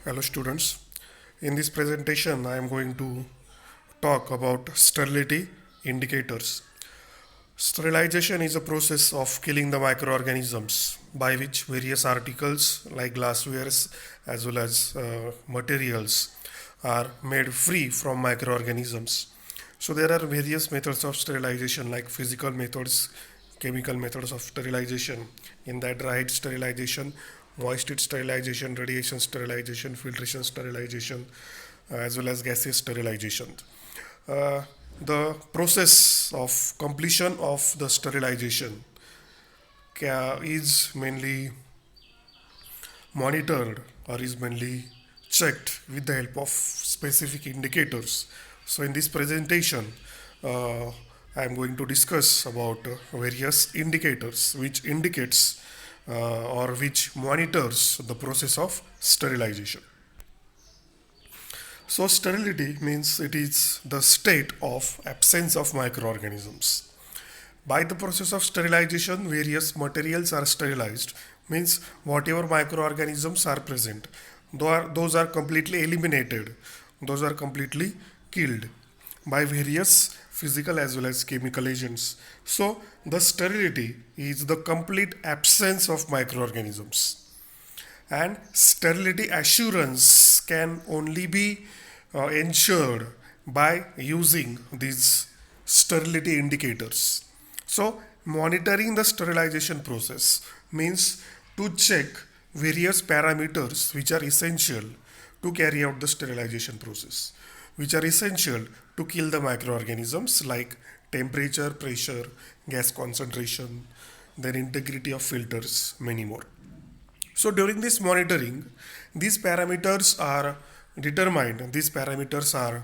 Hello students. In this presentation I am going to talk about sterility indicators. Sterilization is a process of killing the microorganisms by which various articles like glasswares as well as materials are made free from microorganisms. So there are various methods of sterilization like physical methods, chemical methods of sterilization. In that dried sterilization, moist sterilization, radiation sterilization, filtration sterilization, as well as gaseous sterilization. Uh, the process of completion of the sterilization is mainly monitored or is mainly checked with the help of specific indicators. So in this presentation, uh, I am going to discuss about various indicators which indicates or which monitors the process of sterilization. So sterility means it is the state of absence of microorganisms. By the process of sterilization, various materials are sterilized, means whatever microorganisms are present, those are completely eliminated, those are completely killed by various physical as well as chemical agents. So, the sterility is the complete absence of microorganisms, and sterility assurance can only be ensured by using these sterility indicators. So monitoring the sterilization process means to check various parameters which are essential to carry out the sterilization process, which are essential to kill the microorganisms like temperature, pressure, gas concentration, then integrity of filters, many more. So during this monitoring, these parameters are determined, these parameters are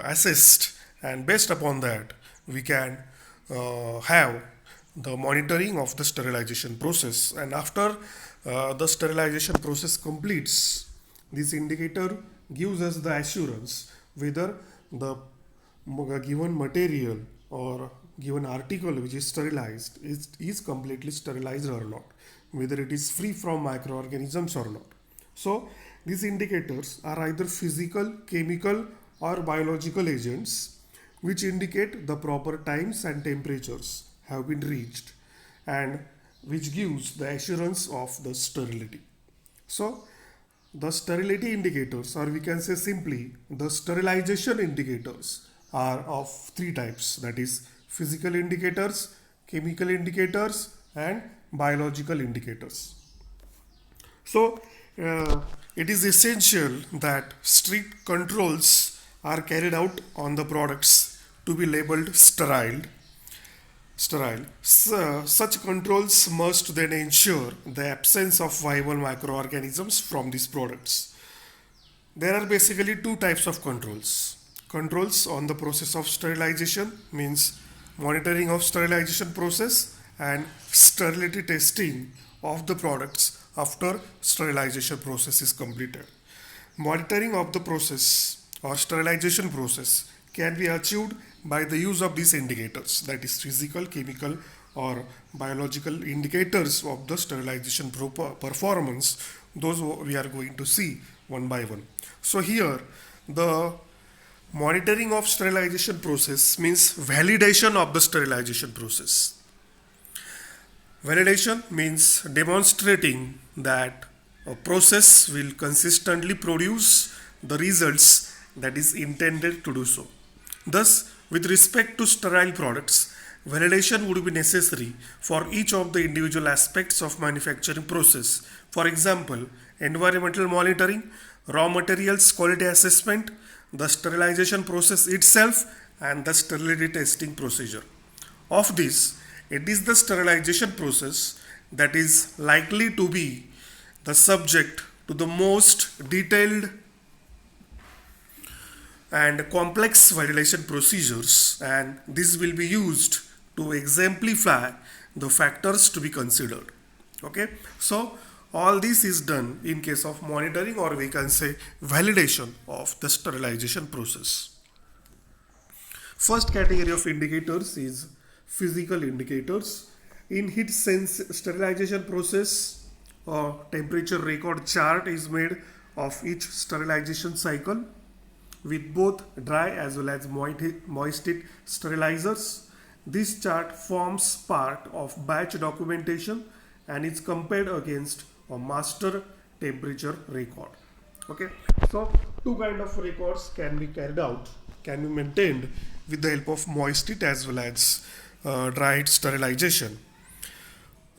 assessed, and based upon that, we can have the monitoring of the sterilization process. And after the sterilization process completes, this indicator gives us the assurance whether the given material or given article which is sterilized is completely sterilized or not, whether it is free from microorganisms or not. So these indicators are either physical, chemical, or biological agents which indicate the proper times and temperatures have been reached and which gives the assurance of the sterility. So the sterility indicators, or we can say simply the sterilization indicators, are of three types, that is physical indicators, chemical indicators, and biological indicators. So, it is essential that strict controls are carried out on the products to be labeled sterile. Such controls must then ensure the absence of viable microorganisms from these products. There are basically two types of controls. Controls on the process of sterilization means monitoring of sterilization process and sterility testing of the products after sterilization process is completed. Monitoring of the process or sterilization process can be achieved by the use of these indicators, that is physical, chemical, or biological indicators of the sterilization performance. Those we are going to see one by one. So here the monitoring of sterilization process means validation of the sterilization process. Validation means demonstrating that a process will consistently produce the results that is intended to do so. Thus, with respect to sterile products, validation would be necessary for each of the individual aspects of manufacturing process. For example, environmental monitoring, raw materials quality assessment, the sterilization process itself, and the sterility testing procedure. Of this, it is the sterilization process that is likely to be the subject to the most detailed and complex validation procedures, and this will be used to exemplify the factors to be considered. Okay, so all this is done in case of monitoring, or we can say validation of the sterilization process. First category of indicators is physical indicators. In heat sense sterilization process, a temperature record chart is made of each sterilization cycle with both dry as well as moist heat sterilizers. This chart forms part of batch documentation and is compared against a master temperature record. Okay, so two kind of records can be carried out, can be maintained with the help of moist heat as well as dry heat sterilization.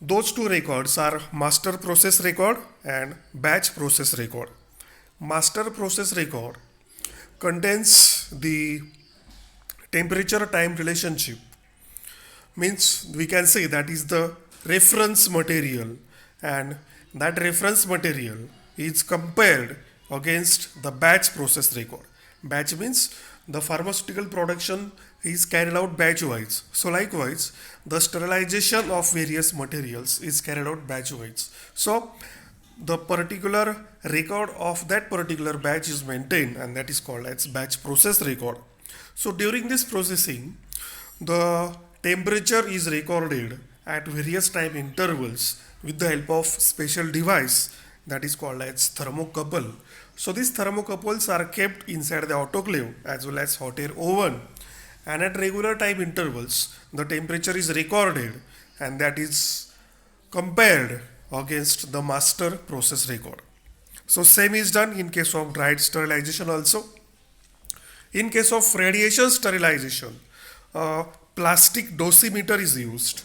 Those two records are master process record and batch process record. Master process record contains the temperature time relationship, means we can say that is the reference material, and that reference material is compared against the batch process record. Batch means the pharmaceutical production is carried out batch wise, so likewise the sterilization of various materials is carried out batch wise. So the particular record of that particular batch is maintained, and that is called as batch process record. So during this processing, the temperature is recorded at various time intervals with the help of special device that is called as thermocouple. So these thermocouples are kept inside the autoclave as well as hot air oven, and at regular time intervals the temperature is recorded, and that is compared against the master process record. So same is done in case of dried sterilization also. In case of radiation sterilization, plastic dosimeter is used.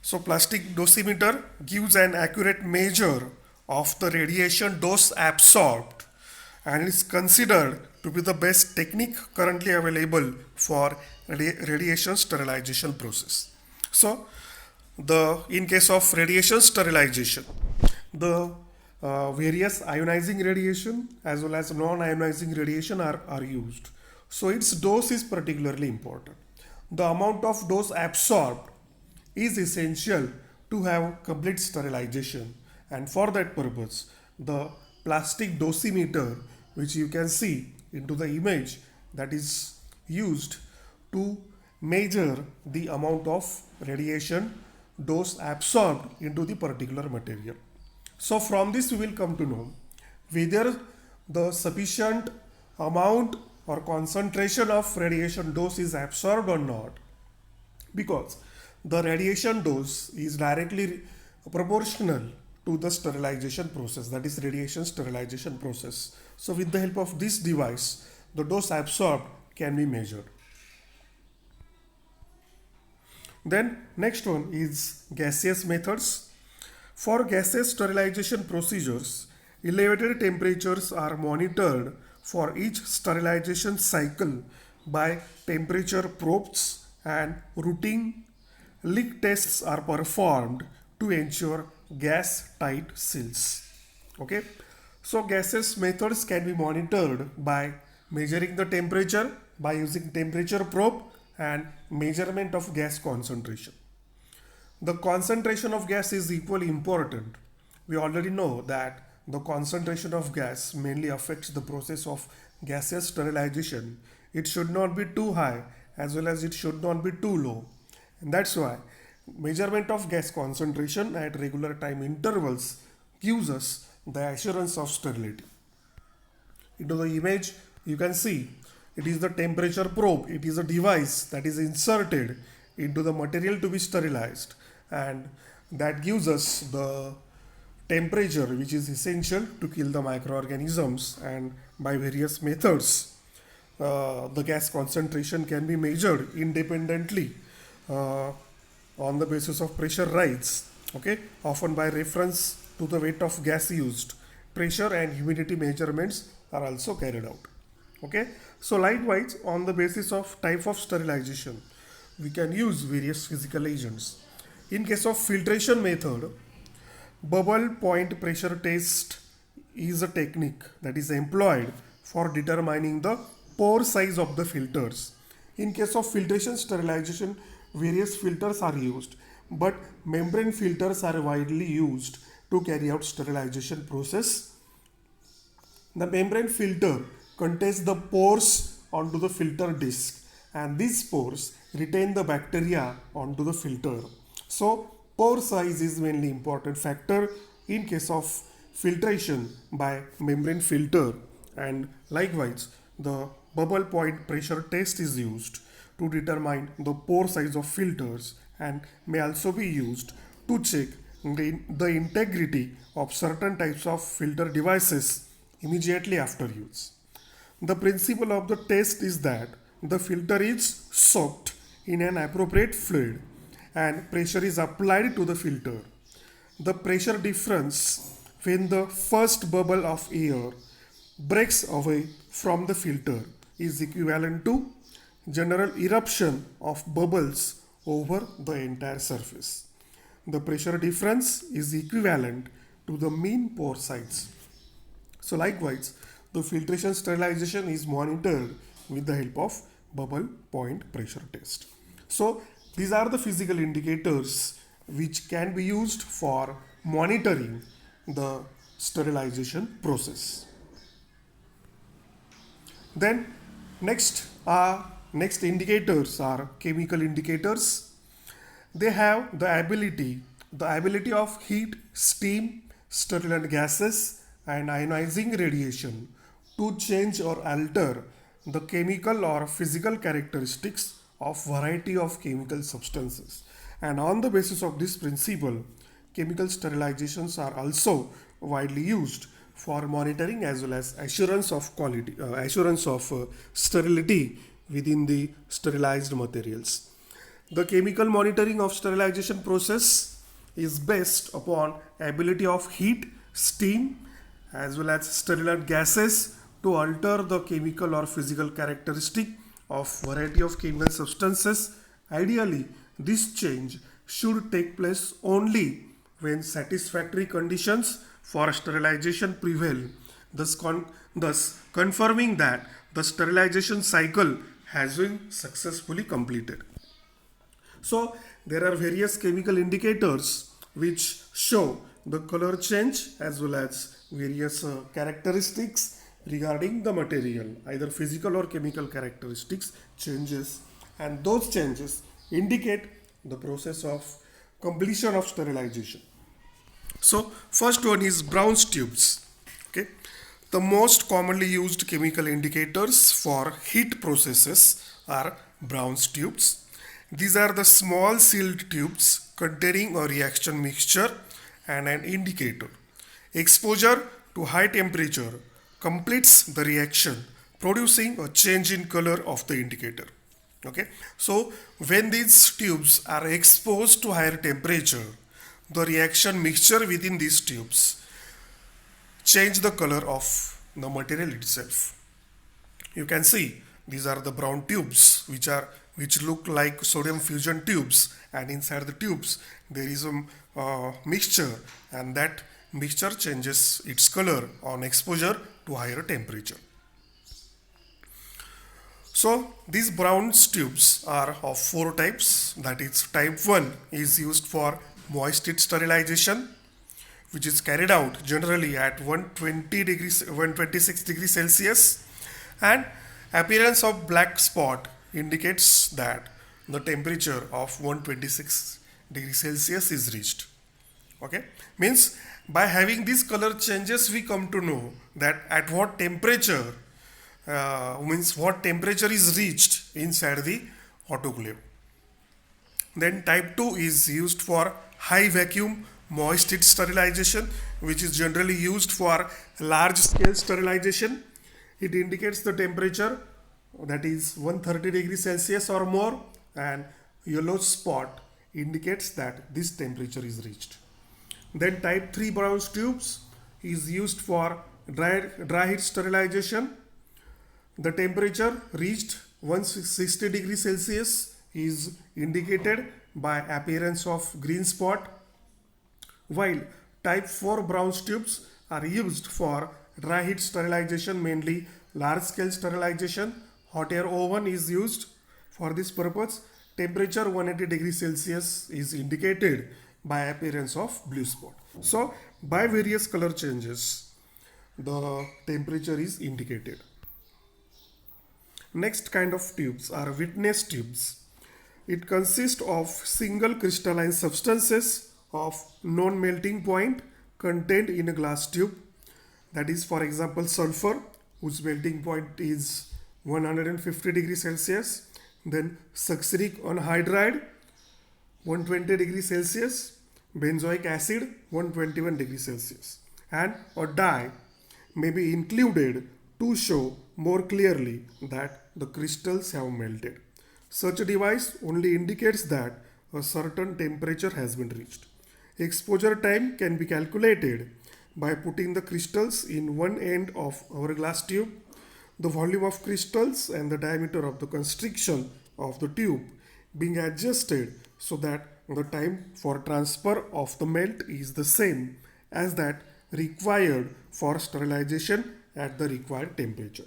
So plastic dosimeter gives an accurate measure of the radiation dose absorbed and is considered to be the best technique currently available for radiation sterilization process. So in case of radiation sterilization, the various ionizing radiation as well as non-ionizing radiation are used. So its dose is particularly important. The amount of dose absorbed is essential to have complete sterilization, and for that purpose the plastic dosimeter, which you can see into the image, that is used to measure the amount of radiation dose absorbed into the particular material. So from this we will come to know whether the sufficient amount or concentration of radiation dose is absorbed or not, because the radiation dose is directly proportional to the sterilization process, that is radiation sterilization process. So with the help of this device the dose absorbed can be measured. Then next one is gaseous methods. For gaseous sterilization procedures, elevated temperatures are monitored for each sterilization cycle by temperature probes, and routine leak tests are performed to ensure gas tight seals. Okay, so gaseous methods can be monitored by measuring the temperature by using temperature probe and measurement of gas concentration. The concentration of gas is equally important. We already know that the concentration of gas mainly affects the process of gaseous sterilization. It should not be too high as well as it should not be too low. And that's why measurement of gas concentration at regular time intervals gives us the assurance of sterility. Into the image you can see it is the temperature probe. It is a device that is inserted into the material to be sterilized, and that gives us the temperature which is essential to kill the microorganisms, and by various methods the gas concentration can be measured independently on the basis of pressure rise, okay, often by reference to the weight of gas used. Pressure and humidity measurements are also carried out. Okay, so likewise on the basis of type of sterilization we can use various physical agents. In case of filtration method, bubble point pressure test is a technique that is employed for determining the pore size of the filters. In case of filtration sterilization, various filters are used, but membrane filters are widely used to carry out sterilization process. The membrane filter contains the pores onto the filter disc, and these pores retain the bacteria onto the filter. So pore size is mainly important factor in case of filtration by membrane filter, and likewise the bubble point pressure test is used to determine the pore size of filters and may also be used to check the integrity of certain types of filter devices immediately after use. The principle of the test is that the filter is soaked in an appropriate fluid and pressure is applied to the filter. The pressure difference when the first bubble of air breaks away from the filter is equivalent to general eruption of bubbles over the entire surface. The pressure difference is equivalent to the mean pore size. So likewise, the filtration sterilization is monitored with the help of bubble point pressure test. So these are the physical indicators which can be used for monitoring the sterilization process. Then next indicators are chemical indicators. They have the ability of heat, steam, sterilant gases, and ionizing radiation to change or alter the chemical or physical characteristics of variety of chemical substances. And on the basis of this principle, chemical sterilizations are also widely used for monitoring as well as assurance of quality, sterility within the sterilized materials. The chemical monitoring of sterilization process is based upon ability of heat, steam, as well as sterilant gases to alter the chemical or physical characteristic of variety of chemical substances. Ideally, this change should take place only when satisfactory conditions for sterilization prevail, thus confirming that the sterilization cycle has been successfully completed. So there are various chemical indicators which show the color change as well as various characteristics regarding the material, either physical or chemical characteristics changes, and those changes indicate the process of completion of sterilization. So first one is Brown's tubes. Okay, the most commonly used chemical indicators for heat processes are Brown's tubes. These are the small sealed tubes containing a reaction mixture and an indicator. Exposure to high temperature completes the reaction, producing a change in color of the indicator. Okay, so when these tubes are exposed to higher temperature, the reaction mixture within these tubes change the color of the material itself. You can see these are the brown tubes which look like sodium fusion tubes, and inside the tubes there is a mixture, and that mixture changes its color on exposure to higher temperature. So these brown tubes are of four types. That is, type 1 is used for moist heat sterilization, which is carried out generally at 126 degrees Celsius, and appearance of black spot indicates that the temperature of 126 degrees Celsius is reached. Okay, means by having these color changes we come to know that at what temperature what temperature is reached inside the autoclave. Then type 2 is used for high vacuum moist heat sterilization, which is generally used for large scale sterilization. It indicates the temperature that is 130 degrees Celsius or more, and yellow spot indicates that this temperature is reached. Then type 3 brown tubes is used for dry heat sterilization. The temperature reached 160 degrees Celsius is indicated by appearance of green spot, while type 4 brown tubes are used for dry heat sterilization, mainly large scale sterilization. Hot air oven is used for this purpose. Temperature 180 degrees Celsius is indicated by appearance of blue spot. So by various color changes the temperature is indicated. Next kind of tubes are witness tubes. It consists of single crystalline substances of known melting point contained in a glass tube. That is, for example, sulfur, whose melting point is 150 degrees Celsius. Then succinic anhydride, 120 degrees Celsius. Benzoic acid, 121 degrees Celsius. And a dye may be included to show more clearly that the crystals have melted. Such a device only indicates that a certain temperature has been reached. Exposure time can be calculated by putting the crystals in one end of our glass tube, the volume of crystals and the diameter of the constriction of the tube being adjusted so that the time for transfer of the melt is the same as that required for sterilization at the required temperature.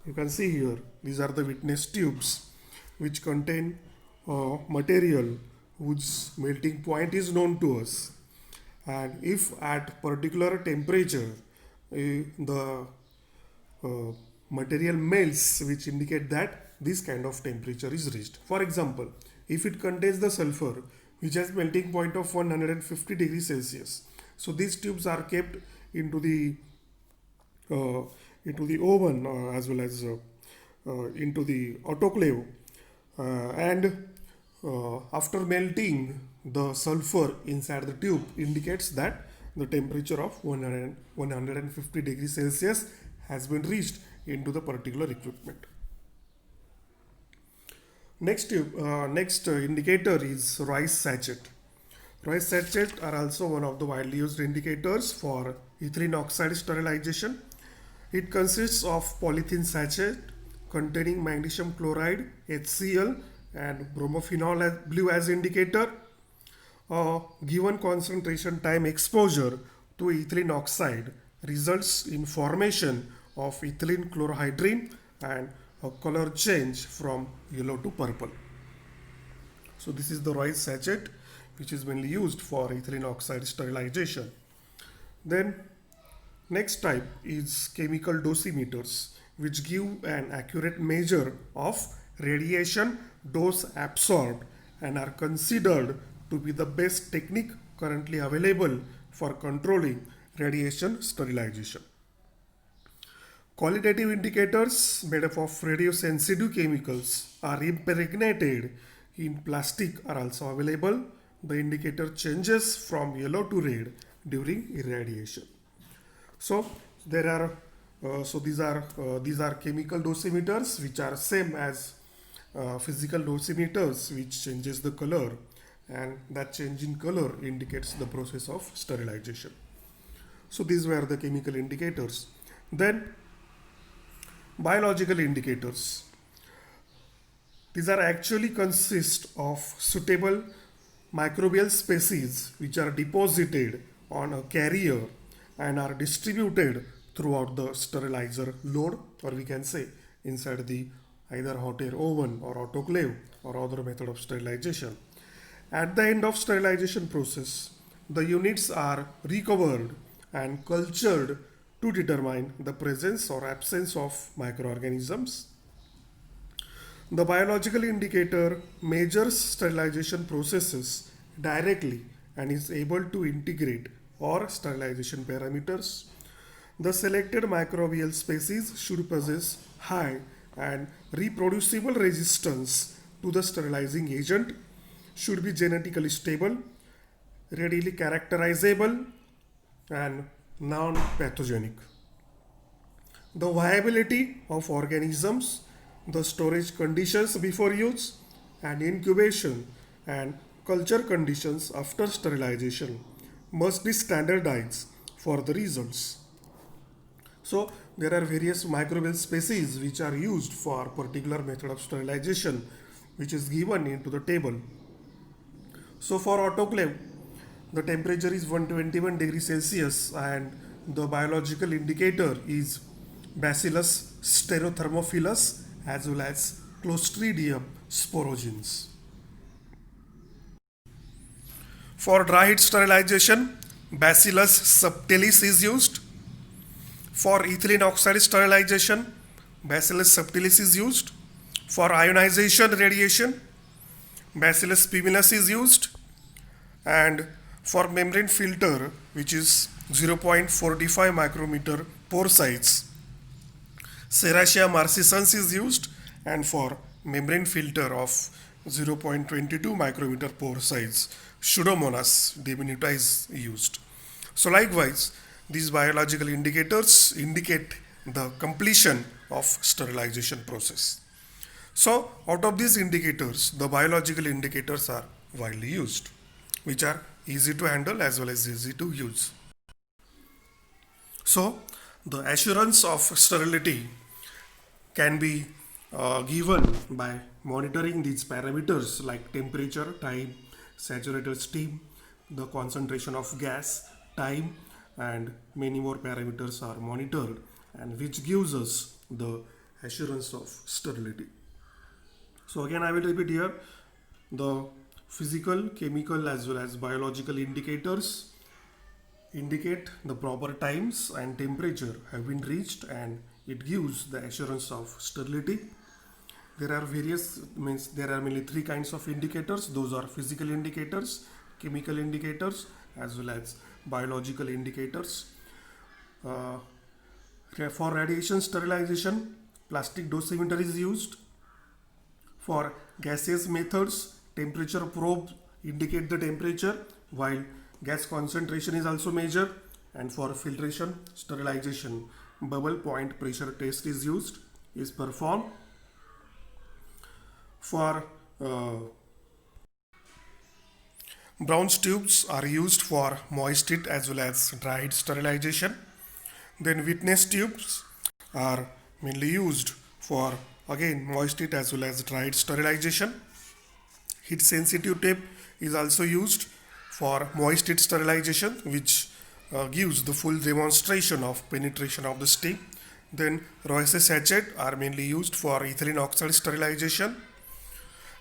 You can see here, these are the witness tubes which contain material whose melting point is known to us. And if at particular temperature the material melts, which indicate that this kind of temperature is reached. For example, if it contains the sulfur which has melting point of 150 degrees Celsius, so these tubes are kept into the oven as well as into the autoclave, and after melting, the sulfur inside the tube indicates that the temperature of 150 degrees Celsius has been reached into the particular equipment. Next indicator is Royce sachet. Royce sachet are also one of the widely used indicators for ethylene oxide sterilization. It consists of polythene sachet containing magnesium chloride, HCl, and bromophenol blue as indicator. Given concentration time exposure to ethylene oxide results in formation of ethylene chlorohydrin and a color change from yellow to purple. So this is the Royce sachet, which is mainly used for ethylene oxide sterilization. Then next type is chemical dosimeters, which give an accurate measure of radiation dose absorbed and are considered to be the best technique currently available for controlling radiation sterilization. Qualitative indicators made up of radiosensitive chemicals are impregnated in plastic are also available. The indicator changes from yellow to red during irradiation. So there are these are chemical dosimeters which are same as physical dosimeters, which changes the color, and that change in color indicates the process of sterilization. So these were the chemical indicators. Then biological indicators. These are actually consist of suitable microbial species which are deposited on a carrier and are distributed throughout the sterilizer load, or we can say inside the either hot air oven or autoclave or other method of sterilization. At the end of sterilization process, the units are recovered and cultured to determine the presence or absence of microorganisms. The biological indicator measures sterilization processes directly and is able to integrate or sterilization parameters. The selected microbial species should possess high and reproducible resistance to the sterilizing agent, should be genetically stable, readily characterizable, and non-pathogenic. The viability of organisms, the storage conditions before use, and incubation and culture conditions after sterilization must be standardized for the results. So there are various microbial species which are used for particular method of sterilization, which is given into the table. So for autoclave, the temperature is 121 degrees Celsius and the biological indicator is Bacillus stereothermophilus as well as Clostridium sporogenes. For dry heat sterilization, Bacillus subtilis is used. For ethylene oxide sterilization, Bacillus subtilis is used. For ionization radiation, Bacillus pumilus is used. And for membrane filter, which is 0.45 micrometer pore size, Serratia marcescens is used, and for membrane filter of 0.22 micrometer pore size, Pseudomonas diminuta is used. So likewise, these biological indicators indicate the completion of sterilization process. So out of these indicators, the biological indicators are widely used, which are easy to handle as well as easy to use. So the assurance of sterility can be given by monitoring these parameters like temperature, time, saturated steam, the concentration of gas, time, and many more parameters are monitored, and which gives us the assurance of sterility. So again, I will repeat here, the physical, chemical as well as biological indicators indicate the proper times and temperature have been reached, and it gives the assurance of sterility. There are there are mainly three kinds of indicators. Those are physical indicators, chemical indicators, as well as biological indicators. Uh, for radiation sterilization, plastic dosimeter is used. For gaseous methods, temperature probe indicate the temperature, while gas concentration is also measured. And for filtration, sterilization, bubble point pressure test is performed. For bronze tubes are used for moist it as well as dried sterilization. Then witness tubes are mainly used for again moist it as well as dried sterilization. Heat sensitive tape is also used for moist heat sterilization, which gives the full demonstration of penetration of the steam. Then Royce sachet are mainly used for ethylene oxide sterilization,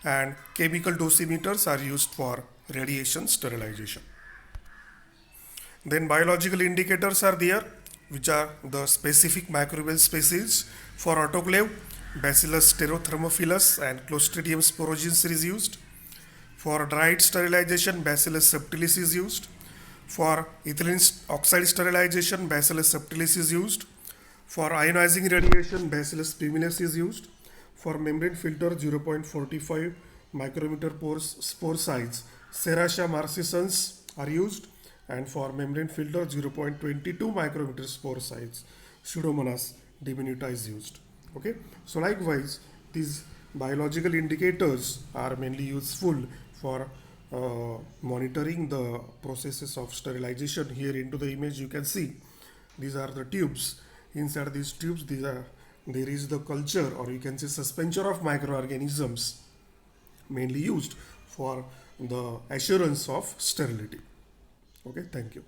and chemical dosimeters are used for radiation sterilization. Then biological indicators are there, which are the specific microbial species. For autoclave, Bacillus stereothermophilus and Clostridium sporogenes is used. For dried sterilization, Bacillus subtilis is used. For ethylene oxide sterilization, Bacillus subtilis is used. For ionizing radiation, Bacillus pumilus is used. For membrane filter, 0.45 micrometer pore size, Serratia marcescens are used. And for membrane filter, 0.22 micrometer pore size, Pseudomonas diminuta is used. Okay, so likewise, these biological indicators are mainly useful for monitoring the processes of sterilization. Here into the image you can see these are the tubes. Inside these tubes there is the culture, or you can say suspension of microorganisms, mainly used for the assurance of sterility. Okay, thank you.